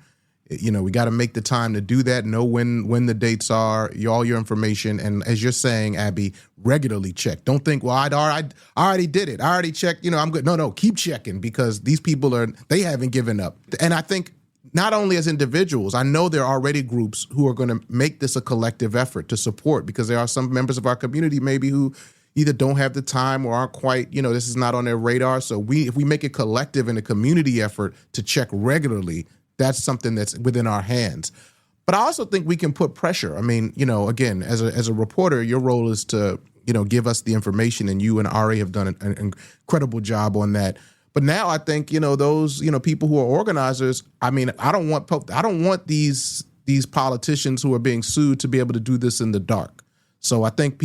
We got to make the time to do that, know when the dates are, all your information. And as you're saying, Abby, regularly check. Don't think, well, I already did it. I already checked, I'm good. No, keep checking, because these people they haven't given up. And I think not only as individuals, I know there are already groups who are going to make this a collective effort to support, because there are some members of our community maybe who either don't have the time or aren't quite, this is not on their radar. So if we make it collective and a community effort to check regularly, that's something that's within our hands. But I also think we can put pressure. I mean, again, as a reporter, your role is to, give us the information, and you and Ari have done an incredible job on that. But now I think, those, people who are organizers, I mean, I don't want these politicians who are being sued to be able to do this in the dark. So I think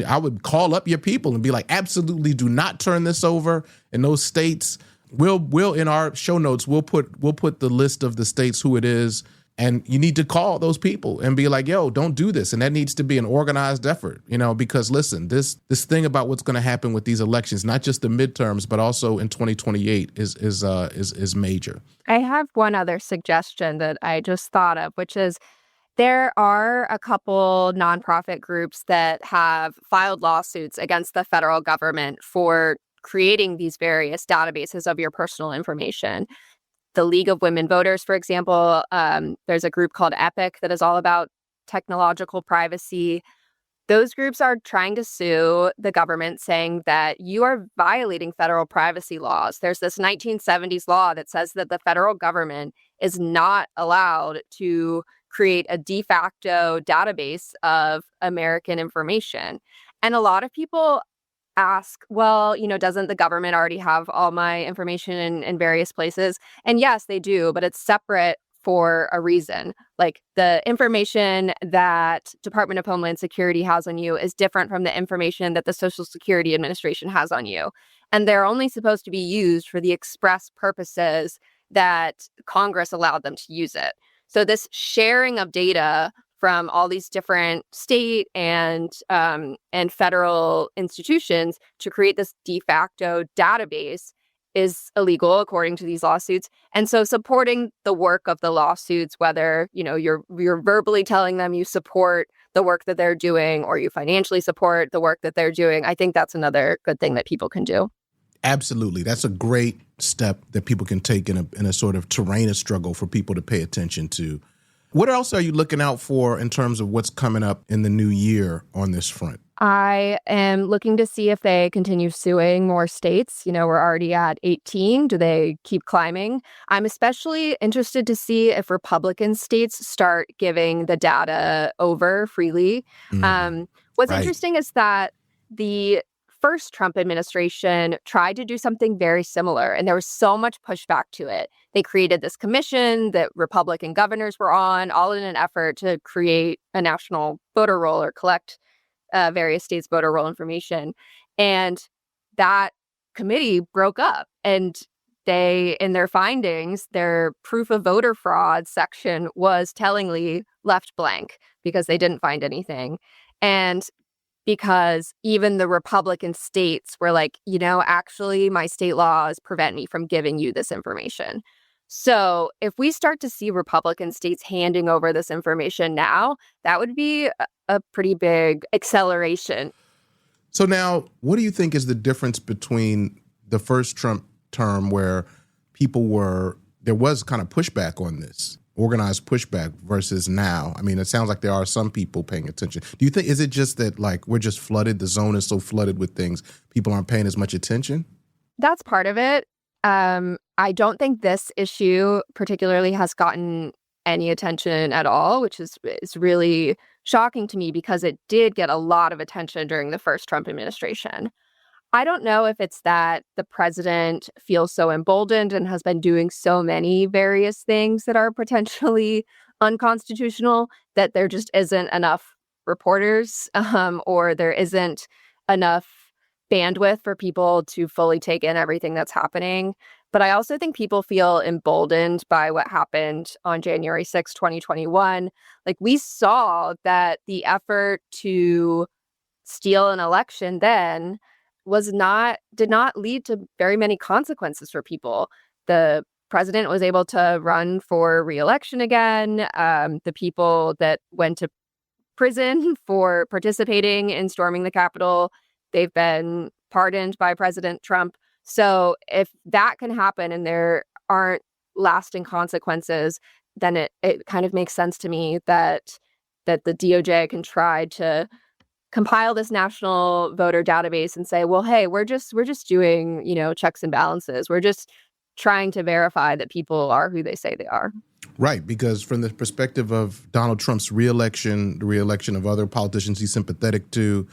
I would call up your people and be like, absolutely do not turn this over. In those states, we'll in our show notes, we'll put the list of the states who it is. And you need to call those people and be like, yo, don't do this. And that needs to be an organized effort, because listen, this thing about what's going to happen with these elections, not just the midterms, but also in 2028 is major. I have one other suggestion that I just thought of, which is there are a couple nonprofit groups that have filed lawsuits against the federal government for creating these various databases of your personal information. The League of Women Voters, for example, there's a group called EPIC that is all about technological privacy. Those groups are trying to sue the government, saying that you are violating federal privacy laws. There's this 1970s law that says that the federal government is not allowed to create a de facto database of American information. And a lot of people ask, well, doesn't the government already have all my information in various places? And yes, they do, but it's separate for a reason. Like the information that Department of Homeland Security has on you is different from the information that the Social Security Administration has on you. And they're only supposed to be used for the express purposes that Congress allowed them to use it. So this sharing of data from all these different state and federal institutions to create this de facto database is illegal according to these lawsuits. And so supporting the work of the lawsuits, whether you're verbally telling them you support the work that they're doing or you financially support the work that they're doing, I think that's another good thing that people can do. Absolutely. That's a great step that people can take in a sort of terrain of struggle for people to pay attention to. What else are you looking out for in terms of what's coming up in the new year on this front? I am looking to see if they continue suing more states. We're already at 18. Do they keep climbing? I'm especially interested to see if Republican states start giving the data over freely. What's interesting is that the first Trump administration tried to do something very similar, and there was so much pushback to it. They created this commission that Republican governors were on, all in an effort to create a national voter roll or collect various states' voter roll information. And that committee broke up, and they, in their findings, their proof of voter fraud section was tellingly left blank because they didn't find anything. And because even the Republican states were like, actually, my state laws prevent me from giving you this information. So if we start to see Republican states handing over this information now, that would be a pretty big acceleration. So now, what do you think is the difference between the first Trump term where there was kind of pushback on this, organized pushback, versus now? I mean, it sounds like there are some people paying attention. Do you think, is it just that we're just flooded, the zone is so flooded with things, people aren't paying as much attention? That's part of it. I don't think this issue particularly has gotten any attention at all, which is really shocking to me because it did get a lot of attention during the first Trump administration. I don't know if it's that the president feels so emboldened and has been doing so many various things that are potentially unconstitutional that there just isn't enough reporters or there isn't enough bandwidth for people to fully take in everything that's happening. But I also think people feel emboldened by what happened on January 6, 2021. We saw that the effort to steal an election then did not lead to very many consequences for people. The president was able to run for re-election again. The people that went to prison for participating in storming the Capitol, they've been pardoned by President Trump. So if that can happen and there aren't lasting consequences, then it kind of makes sense to me that the DOJ can try to compile this national voter database and say, well, hey, we're just doing, checks and balances. We're just trying to verify that people are who they say they are. Right, because from the perspective of Donald Trump's reelection, the reelection of other politicians he's sympathetic to,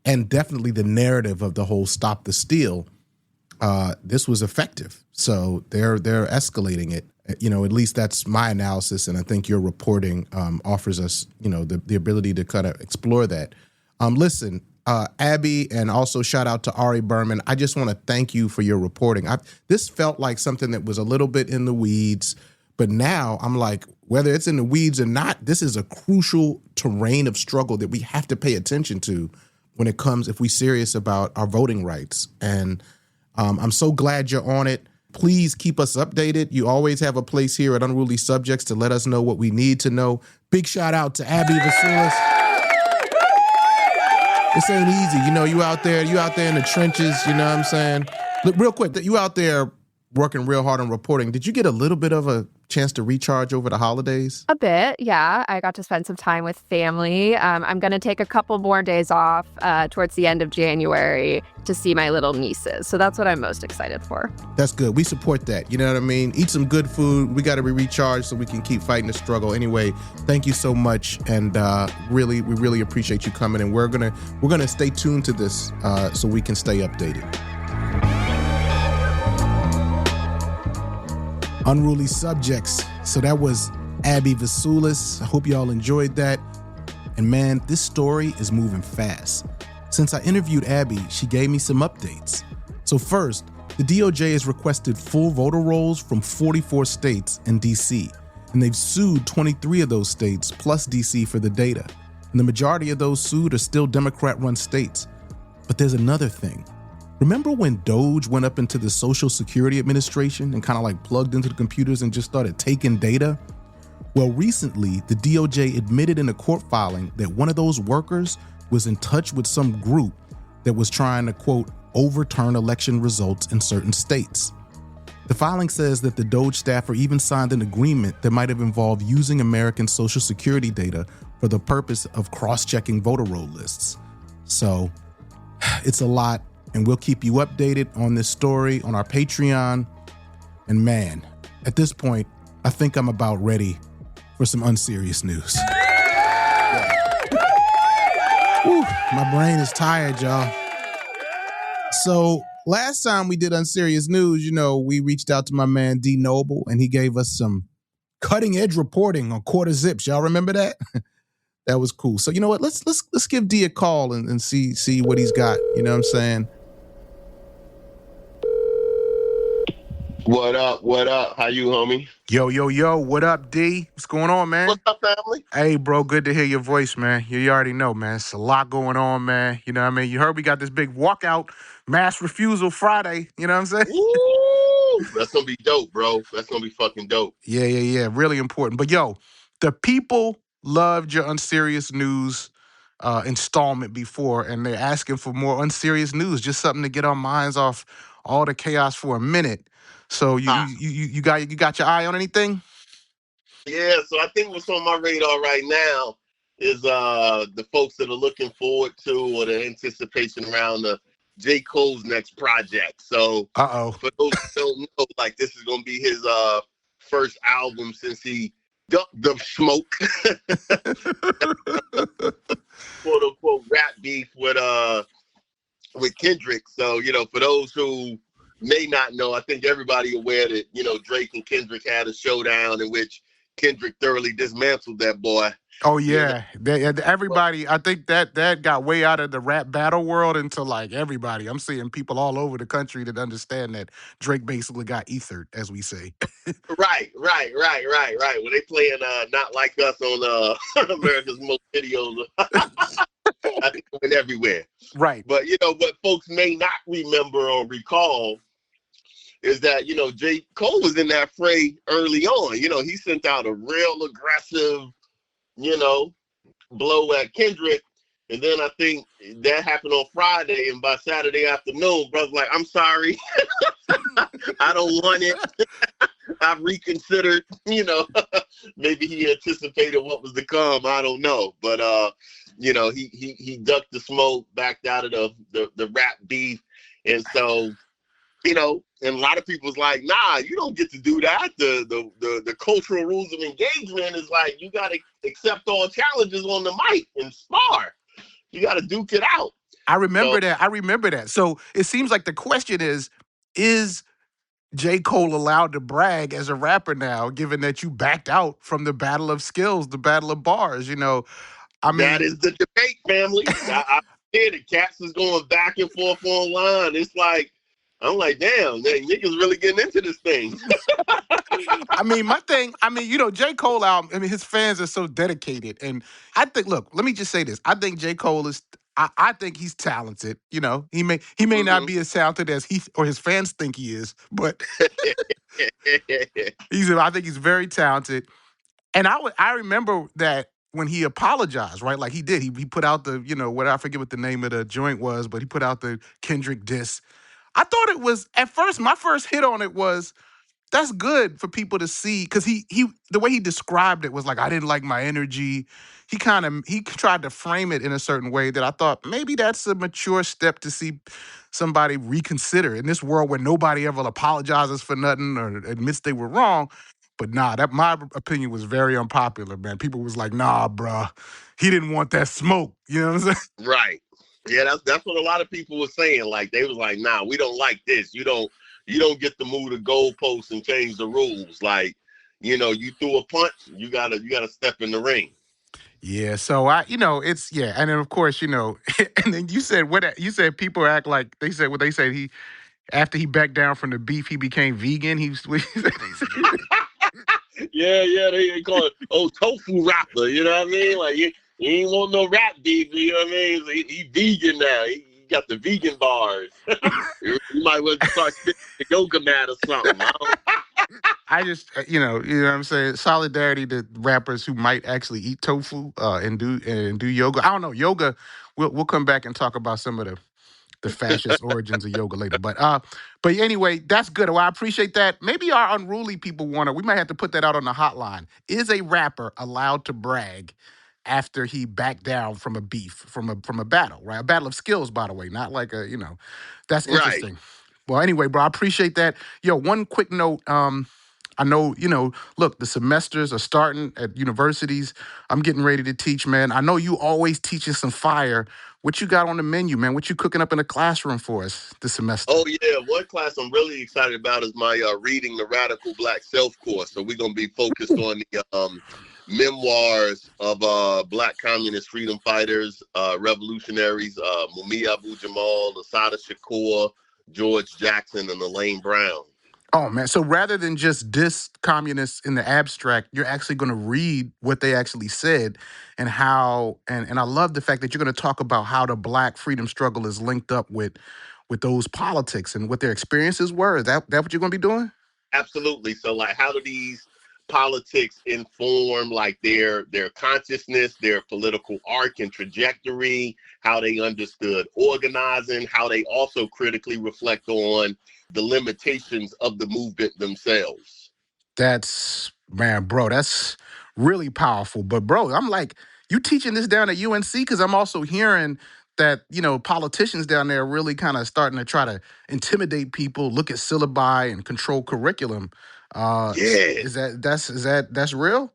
and definitely the narrative of the whole Stop the Steal, this was effective. So they're escalating it. At least that's my analysis, and I think your reporting offers us, the ability to kind of explore that. Listen, Abby, and also shout out to Ari Berman. I just want to thank you for your reporting. This felt like something that was a little bit in the weeds, but now I'm like, whether it's in the weeds or not, this is a crucial terrain of struggle that we have to pay attention to when it comes, if we're serious about our voting rights. And I'm so glad you're on it. Please keep us updated. You always have a place here at Unruly Subjects to let us know what we need to know. Big shout out to Abby Vesoulis. This ain't easy. You out there in the trenches, you know what I'm saying? Look, real quick, you out there working real hard on reporting. Did you get a little bit of a chance to recharge over the holidays? A bit, yeah. I got to spend some time with family. I'm going to take a couple more days off towards the end of January to see my little nieces. So that's what I'm most excited for. That's good. We support that. You know what I mean? Eat some good food. We got to be recharged so we can keep fighting the struggle. Anyway, thank you so much. And we really appreciate you coming. And we're gonna stay tuned to this so we can stay updated. Unruly Subjects. So that was Abby Vesoulis. I hope y'all enjoyed that. And man, this story is moving fast. Since I interviewed Abby, she gave me some updates. So first, the DOJ has requested full voter rolls from 44 states and DC, and they've sued 23 of those states plus DC for the data. And the majority of those sued are still Democrat-run states. But there's another thing. Remember when DOGE went up into the Social Security Administration and kind of like plugged into the computers and just started taking data? Well, recently, the DOJ admitted in a court filing that one of those workers was in touch with some group that was trying to, quote, overturn election results in certain states. The filing says that the DOGE staffer even signed an agreement that might have involved using American Social Security data for the purpose of cross-checking voter roll lists. So, it's a lot. And we'll keep you updated on this story on our Patreon. And man, at this point, I think I'm about ready for some unserious news. Whew, my brain is tired, y'all. So last time we did unserious news, we reached out to my man D Noble, and he gave us some cutting edge reporting on quarter zips. Y'all remember that? That was cool. So you know what? Let's give D a call and see what he's got. You know what I'm saying? What up? What up? How you, homie? Yo. What up, D? What's going on, man? What's up, family? Hey, bro. Good to hear your voice, man. You already know, man. It's a lot going on, man. You know what I mean? You heard we got this big walkout, mass refusal Friday. You know what I'm saying? Ooh, that's going to be dope, bro. That's going to be fucking dope. Yeah. Really important. But, yo, the people loved your unserious news installment before, and they're asking for more unserious news, just something to get our minds off all the chaos for a minute. So you got your eye on anything? Yeah, so I think what's on my radar right now is the folks that are looking forward to or the anticipation around the J. Cole's next project. So for those who don't know, like this is gonna be his first album since he ducked the smoke. Quote unquote rap beef with Kendrick. So, for those who may not know, I think everybody aware that, Drake and Kendrick had a showdown in which Kendrick thoroughly dismantled that boy. Oh, yeah. Everybody, I think that got way out of the rap battle world into like everybody. I'm seeing people all over the country that understand that Drake basically got ethered, as we say. Right. When they playing Not Like Us on America's Most videos, I think it went everywhere. Right. But, what folks may not remember or recall is that, J. Cole was in that fray early on. He sent out a real aggressive, blow at Kendrick. And then I think that happened on Friday. And by Saturday afternoon, brother's like, I'm sorry. I don't want it. I've reconsidered, maybe he anticipated what was to come. I don't know. But, he ducked the smoke, backed out of the rap beef. And so, and a lot of people's like, nah, you don't get to do that. The cultural rules of engagement is like, you got to accept all challenges on the mic and spar. You got to duke it out. I remember that. So it seems like the question is, is J. Cole allowed to brag as a rapper now, given that you backed out from the battle of skills, the battle of bars? That is the debate, family. I hear the cats is going back and forth online. It's like, I'm like, damn, niggas really getting into this thing. J. Cole album, his fans are so dedicated. And I think, look, let me just say this. I think J. Cole is, I think he's talented. He may not be as talented as he or his fans think he is, but I think he's very talented. And I remember that when he apologized, right? Like he did. He put out the, I forget what the name of the joint was, but he put out the Kendrick diss. I thought it was, at first, my first hit on it was, that's good for people to see, because he the way he described it was like, I didn't like my energy. He tried to frame it in a certain way that I thought maybe that's a mature step to see somebody reconsider in this world where nobody ever apologizes for nothing or admits they were wrong. But nah, my opinion was very unpopular, man. People was like, nah, bruh, he didn't want that smoke. You know what I'm saying? Right. Yeah, that's what a lot of people were saying. Like, they was like, nah, we don't like this. You don't get to move the goalposts and change the rules. Like, you threw a punch, you gotta step in the ring. Yeah, so and then of course, and then you said people act like they said he after he backed down from the beef, he became vegan. Yeah, they call it tofu rapper. You know what I mean? Like he ain't want no rap beef. You know what I mean? So he vegan now. He got the vegan bars. You might well start spitting the yoga mat or something. I just, you know what I'm saying? Solidarity to rappers who might actually eat tofu and do yoga. I don't know, yoga. We'll come back and talk about some of the fascist origins of yoga later. But anyway, that's good. Well, I appreciate that. Maybe our unruly people we might have to put that out on the hotline. Is a rapper allowed to brag after he backed down from a beef, from a battle, right? A battle of skills, by the way, not like that's interesting. Right. Well, anyway, bro, I appreciate that. Yo, one quick note. I know, look, the semesters are starting at universities. I'm getting ready to teach, man. I know you always teaching some fire. What you got on the menu, man? What you cooking up in the classroom for us this semester? Oh, yeah. One class I'm really excited about is my Reading the Radical Black Self course. So we're going to be focused on the memoirs of Black communist freedom fighters, revolutionaries, Mumia Abu-Jamal, Assata Shakur, George Jackson, and Elaine Brown. Oh, man. So rather than just diss communists in the abstract, you're actually going to read what they actually said and how, and I love the fact that you're going to talk about how the Black freedom struggle is linked up with those politics and what their experiences were. Is that what you're going to be doing? Absolutely. So, like, how do these politics inform, like, their consciousness, their political arc and trajectory, how they understood organizing, how they also critically reflect on the limitations of the movement themselves. That's really powerful. But bro, I'm like, you teaching this down at UNC? Because I'm also hearing that, politicians down there are really kind of starting to try to intimidate people, look at syllabi and control curriculum. Yeah. Is that's real?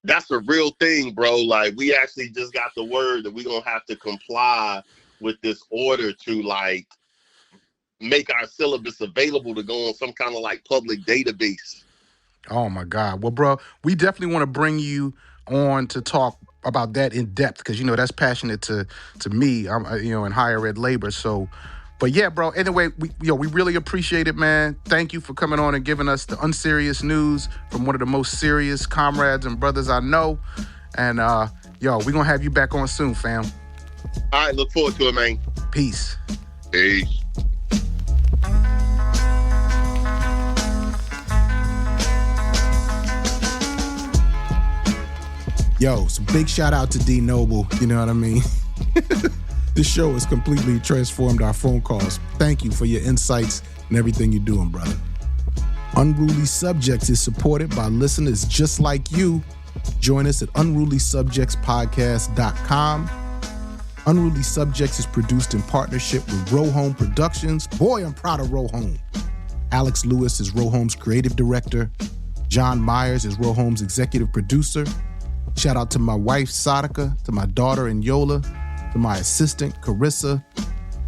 That's a real thing, bro. Like, we actually just got the word that we're going to have to comply with this order to, like, make our syllabus available to go on some kind of like public database. Oh my God. Well, bro, we definitely want to bring you on to talk about that in depth because, that's passionate to me, in higher ed labor. So, but yeah, bro, anyway, we really appreciate it, man. Thank you for coming on and giving us the unserious news from one of the most serious comrades and brothers I know. And, we're going to have you back on soon, fam. All right. Look forward to it, man. Peace. Peace. Yo, so big shout out to D Noble, you know what I mean? This show has completely transformed our phone calls. Thank you for your insights and everything you're doing, brother. Unruly Subjects is supported by listeners just like you. Join us at unrulysubjectspodcast.com. Unruly Subjects is produced in partnership with Rohome Productions. Boy, I'm proud of Rohome. Alex Lewis is Rohome's creative director. John Myers is Rohome's executive producer. Shout out to my wife, Sadaka, to my daughter, Yola, to my assistant, Carissa,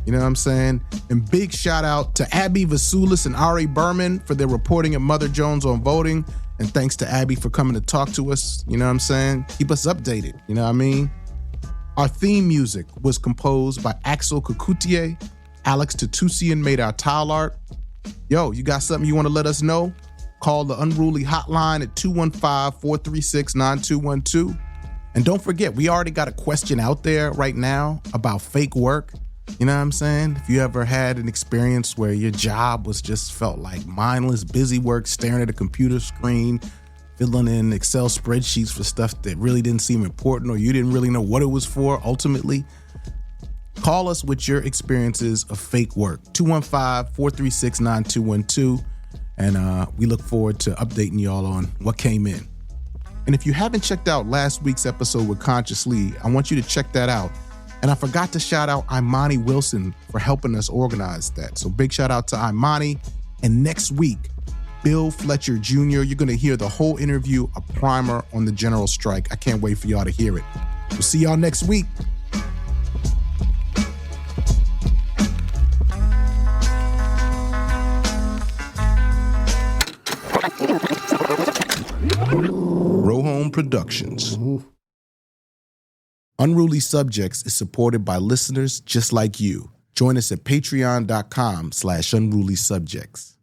You know what I'm saying? And big shout out to Abby Vesoulis and Ari Berman for their reporting at Mother Jones on voting. And thanks to Abby for coming to talk to us. You know what I'm saying? Keep us updated. You know what I mean? Our theme music was composed by Axel Kakutier. Alex Tatusian made our tile art. Yo, you got something you want to let us know? Call the Unruly hotline at 215-436-9212. And don't forget, we already got a question out there right now about fake work. You know what I'm saying? If you ever had an experience where your job was just felt like mindless, busy work, staring at a computer screen, filling in Excel spreadsheets for stuff that really didn't seem important or you didn't really know what it was for ultimately, call us with your experiences of fake work. 215-436-9212. And we look forward to updating y'all on what came in. And if you haven't checked out last week's episode with Conscious Lee, I want you to check that out. And I forgot to shout out Imani Wilson for helping us organize that. So big shout out to Imani. And next week, Bill Fletcher Jr., you're going to hear the whole interview, a primer on the general strike. I can't wait for y'all to hear it. We'll see y'all next week. Rohome Productions. Unruly Subjects is supported by listeners just like you. Join us at patreon.com/unrulysubjects.